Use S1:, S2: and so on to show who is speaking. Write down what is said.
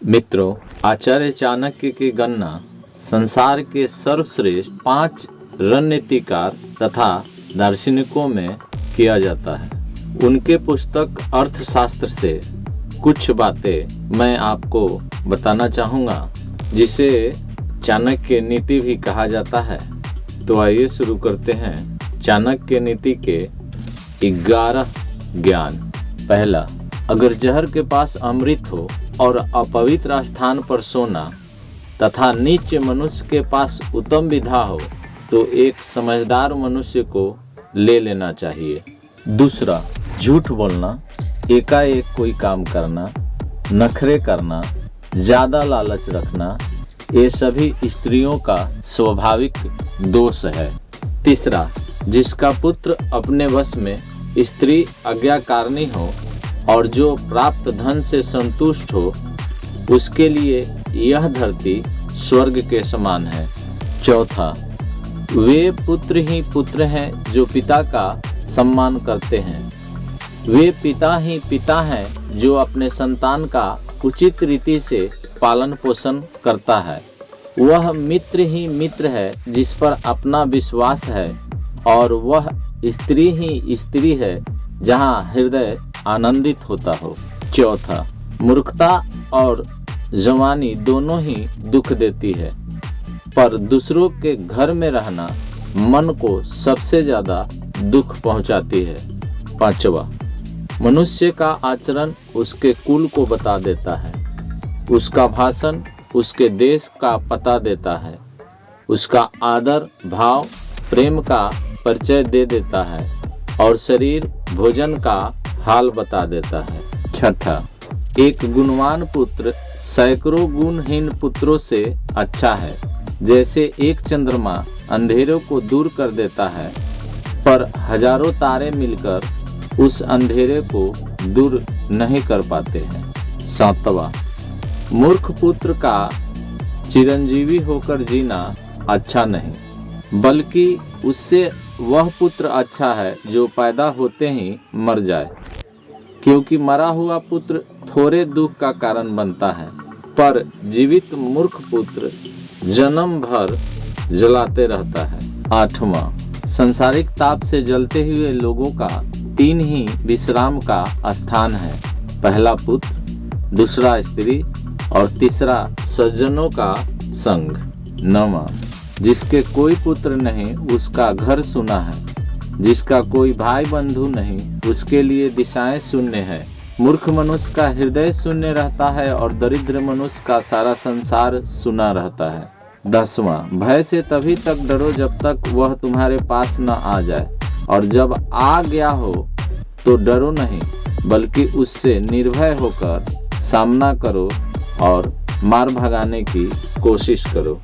S1: मित्रों, आचार्य चाणक्य की गणना संसार के सर्वश्रेष्ठ 5 रणनीतिकार तथा दार्शनिकों में किया जाता है। उनके पुस्तक अर्थशास्त्र से कुछ बातें मैं आपको बताना चाहूँगा, जिसे चाणक्य नीति भी कहा जाता है। तो आइए शुरू करते हैं। चाणक्य नीति के 11 ज्ञान। पहला, अगर जहर के पास अमृत हो और अपवित्र स्थान पर सोना तथा नीच मनुष्य के पास उत्तम विधा हो तो एक समझदार मनुष्य को ले लेना चाहिए। दूसरा, झूठ बोलना, एकाएक कोई काम करना, नखरे करना, ज़्यादा लालच रखना, ये सभी स्त्रियों का स्वाभाविक दोष है। तीसरा, जिसका पुत्र अपने वश में स्त्री आज्ञाकारिणी हो और जो प्राप्त धन से संतुष्ट हो, उसके लिए यह धरती स्वर्ग के समान है। चौथा, वे पुत्र ही पुत्र हैं जो पिता का सम्मान करते हैं। वे पिता ही पिता हैं जो अपने संतान का उचित रीति से पालन पोषण करता है। वह मित्र ही मित्र है जिस पर अपना विश्वास है, और वह स्त्री ही स्त्री है जहाँ हृदय आनंदित होता हो। चौथा, मूर्खता और जवानी दोनों ही दुख देती है, पर दूसरों के घर में रहना मन को सबसे ज़्यादा दुख पहुंचाती है। पांचवा, मनुष्य का आचरण उसके कुल को बता देता है। उसका भाषण उसके देश का पता देता है। उसका आदर भाव प्रेम का परिचय दे देता है, और शरीर भोजन का हाल बता देता है। छठा, एक गुणवान पुत्र सैकड़ों गुणहीन पुत्रों से अच्छा है। जैसे एक चंद्रमा अंधेरों को दूर कर देता है, पर हजारों तारे मिलकर उस अंधेरे को दूर नहीं कर पाते हैं। सातवां, मूर्ख पुत्र का चिरंजीवी होकर जीना अच्छा नहीं, बल्कि उससे वह पुत्र अच्छा है जो पैदा होते ही मर जाए, क्योंकि मरा हुआ पुत्र थोड़े दुख का कारण बनता है, पर जीवित मूर्ख पुत्र जन्म भर जलाते रहता है। आठवां, सांसारिक ताप से जलते हुए लोगों का 3 ही विश्राम का स्थान है। पहला पुत्र, दूसरा स्त्री, और तीसरा सज्जनों का संग। 9वां, जिसके कोई पुत्र नहीं उसका घर सुना है, जिसका कोई भाई बंधु नहीं उसके लिए दिशाएं शून्य है। मूर्ख मनुष्य का हृदय शून्य रहता है और दरिद्र मनुष्य का सारा संसार सुना रहता है। 10वां, भय से तभी तक डरो जब तक वह तुम्हारे पास न आ जाए, और जब आ गया हो तो डरो नहीं, बल्कि उससे निर्भय होकर सामना करो और मार भगाने की कोशिश करो।